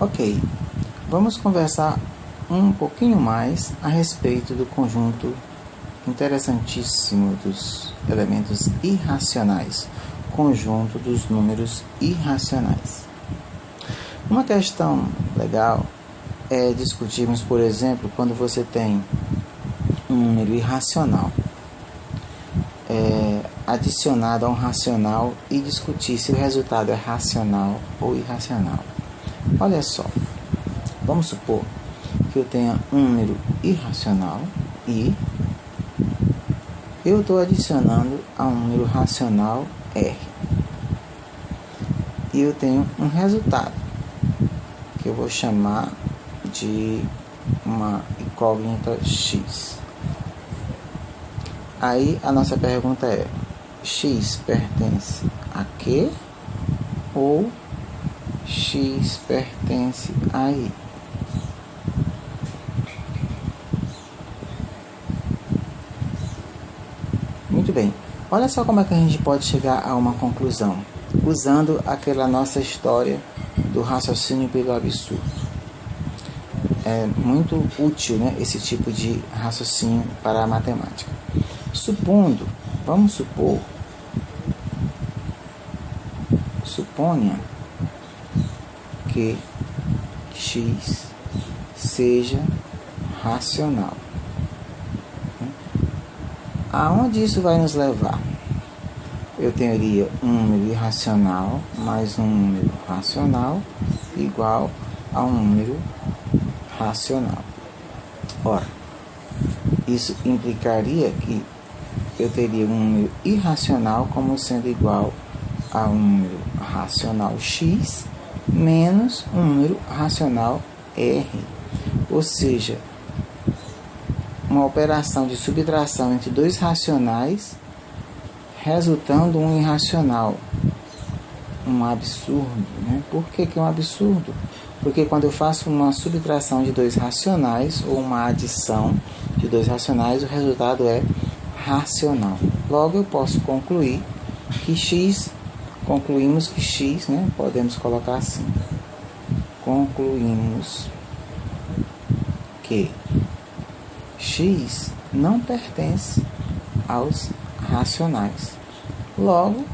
Ok, vamos conversar um pouquinho mais a respeito do conjunto interessantíssimo dos elementos irracionais, conjunto dos números irracionais. Uma questão legal é discutirmos, por exemplo, quando você tem um número irracional adicionado a um racional e discutir se o resultado é racional ou irracional. Olha só, vamos supor que eu tenha um número irracional e eu estou adicionando a um número racional R. E eu tenho um resultado que eu vou chamar de uma incógnita X. Aí a nossa pergunta é: X pertence a quê? Ou X pertence a Y? Muito bem. Olha só como é que a gente pode chegar a uma conclusão, usando aquela nossa história do raciocínio pelo absurdo. É muito útil, né, esse tipo de raciocínio para a matemática. Suponha que X seja racional. Aonde isso vai nos levar? Eu teria um número irracional mais um número racional igual a um número racional. Ora, isso implicaria que eu teria um número irracional como sendo igual a um número racional X menos um número racional R. Ou seja, uma operação de subtração entre dois racionais resultando um irracional. Um absurdo, né? Por que é um absurdo? Porque quando eu faço uma subtração de dois racionais ou uma adição de dois racionais, o resultado é racional. Logo eu posso concluir que X, né? Podemos colocar assim. Concluímos que X não pertence aos racionais. Logo,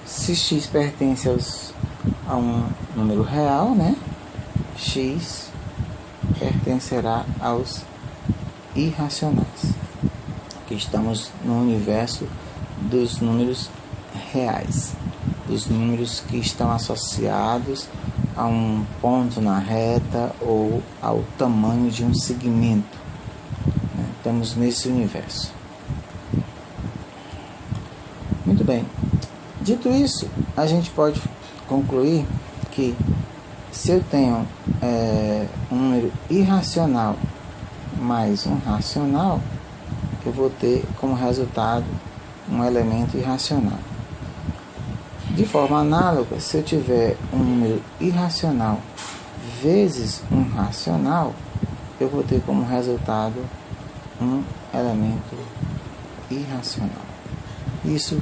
se X pertence a um número real, né? X pertencerá aos irracionais. Aqui estamos no universo dos números reais, dos números que estão associados a um ponto na reta ou ao tamanho de um segmento. Estamos nesse universo. Muito bem. Dito isso, a gente pode concluir que se eu tenho um número irracional mais um racional, eu vou ter como resultado um elemento irracional. De forma análoga, se eu tiver um número irracional vezes um racional, eu vou ter como resultado um elemento irracional. Isso,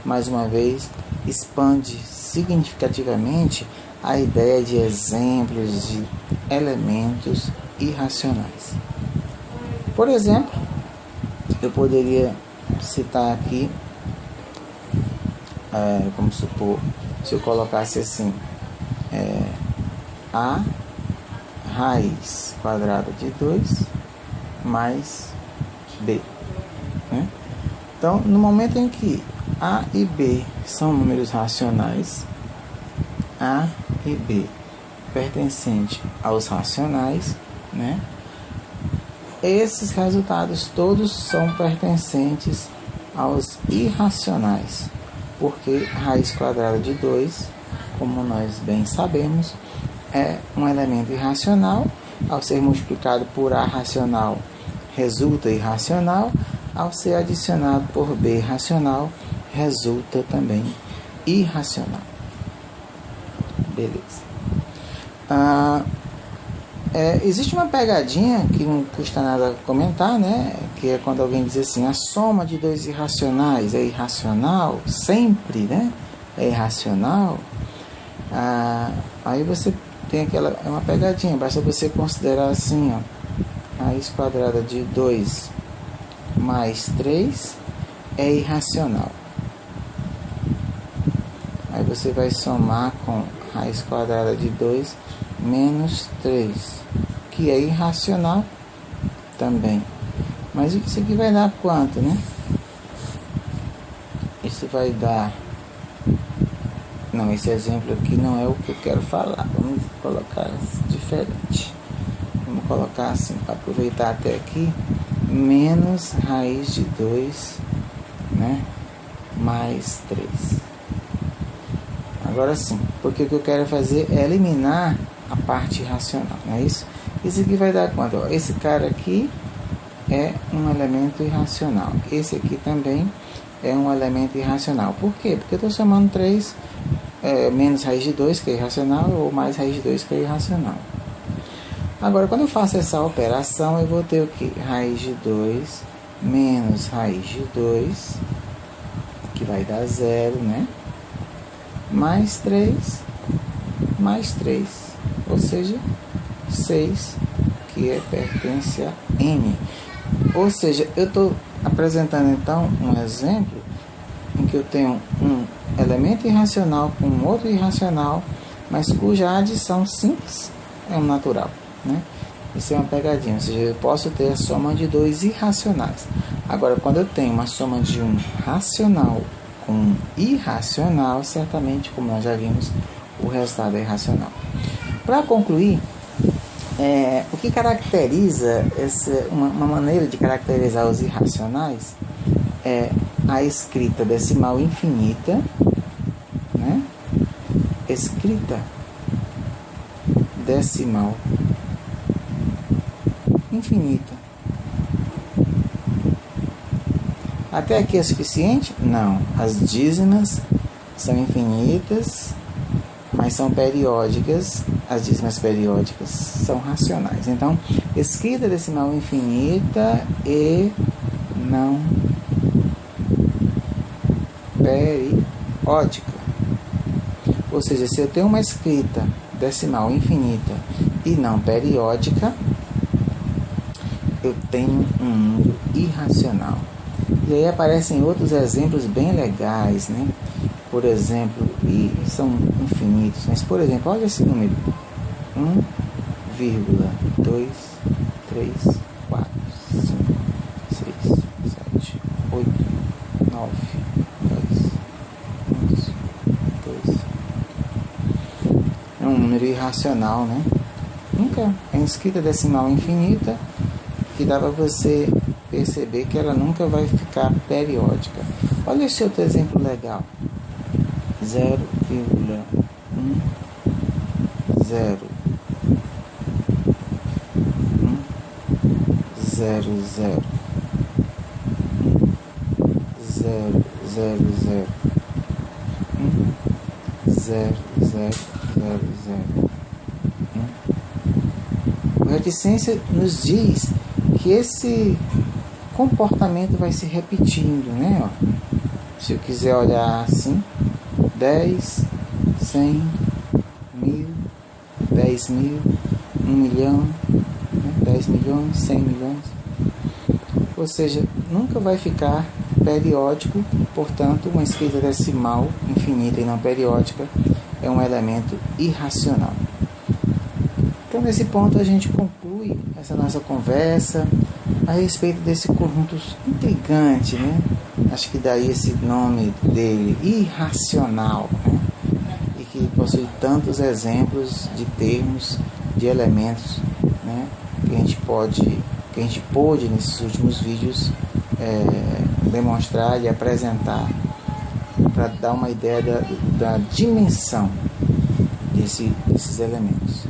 mais uma vez, expande significativamente a ideia de exemplos de elementos irracionais. Por exemplo, eu poderia citar aqui, vamos supor, se eu colocasse assim, a raiz quadrada de 2 mais b. Né? Então, no momento em que a e b são números racionais, a e b pertencente aos racionais, né? Esses resultados todos são pertencentes aos irracionais, porque raiz quadrada de 2, como nós bem sabemos, é um elemento irracional. Ao ser multiplicado por a racional, resulta irracional. Ao ser adicionado por b racional, resulta também irracional. Beleza. Existe uma pegadinha que não custa nada comentar, né? Que é quando alguém diz assim: a soma de dois irracionais é irracional, sempre, né? É irracional. Aí você tem aquela, é uma pegadinha, basta você considerar assim, ó, raiz quadrada de 2 mais 3 é irracional. Aí você vai somar com raiz quadrada de 2 menos 3, que é irracional também. Mas isso aqui vai dar quanto, né? Isso vai dar... Não, esse exemplo aqui não é o que eu quero falar. Vamos colocar diferente. Vamos colocar assim, para aproveitar até aqui. Menos raiz de 2, né? Mais 3. Agora sim, porque o que eu quero fazer é eliminar a parte irracional, não é isso? Isso aqui vai dar quanto? Esse cara aqui é um elemento irracional. Esse aqui também é um elemento irracional. Por quê? Porque eu estou somando 3 menos raiz de 2, que é irracional, ou mais raiz de 2, que é irracional. Agora, quando eu faço essa operação, eu vou ter o que? Raiz de 2 menos raiz de 2, que vai dar 0, né? Mais 3, ou seja, 6, que pertence a n. Ou seja, eu estou apresentando então um exemplo em que eu tenho um elemento irracional com um outro irracional, mas cuja adição simples é um natural, né? Isso é uma pegadinha, ou seja, eu posso ter a soma de dois irracionais. Agora, quando eu tenho uma soma de um racional com um irracional, certamente, como nós já vimos, o resultado é irracional. Para concluir, o que caracteriza uma maneira de caracterizar os irracionais é a escrita decimal infinita, né? Escrita decimal infinita. Até aqui é suficiente? Não. As dízimas são infinitas, mas são periódicas. As dízimas periódicas são racionais. Então, escrita decimal infinita e não periódica. Ou seja, se eu tenho uma escrita decimal infinita e não periódica, eu tenho um número irracional. E aí aparecem outros exemplos bem legais, né? Por exemplo, e são infinitos, mas por exemplo, olha esse número: 1,2, 3, 4, 5, 6, 7, 8, 9, 10, 11, 12. É um número irracional, né? Nunca é escrita decimal infinita, que dá para você perceber que ela nunca vai ficar periódica. Olha esse outro exemplo legal: 0,1, 0, 0, 0, 0, 0, 0, 0, 0, 0, 0. A reticência nos diz que esse comportamento vai se repetindo, né? Ó, se eu quiser olhar assim, 10, 100, 1000, 10 mil, 1 milhão, né? 10 milhões, 100 milhões. Ou seja, nunca vai ficar periódico, portanto, uma escrita decimal infinita e não periódica é um elemento irracional. Então, nesse ponto, a gente conclui essa nossa conversa a respeito desse conjunto intrigante, né? Acho que daí esse nome dele, irracional, né? E que possui tantos exemplos de termos, de elementos, né? Que a gente pôde nesses últimos vídeos demonstrar e apresentar para dar uma ideia da dimensão desses elementos.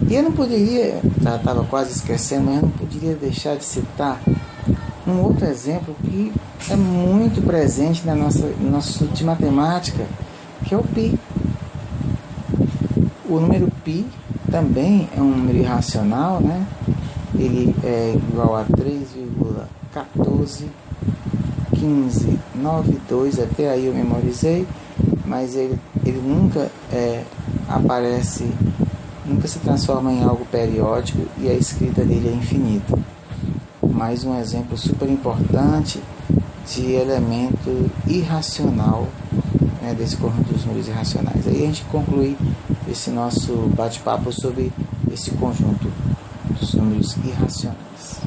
E eu não poderia, estava quase esquecendo, mas eu não poderia deixar de citar um outro exemplo que é muito presente no nosso estudo de matemática, que é o π. O número π também é um número irracional, né? Ele é igual a 3,141592, até aí eu memorizei, mas ele nunca aparece nunca se transforma em algo periódico e a escrita dele é infinita. Mais um exemplo super importante de elemento irracional, né, desse conjunto dos números irracionais. Aí a gente conclui esse nosso bate-papo sobre esse conjunto dos números irracionais.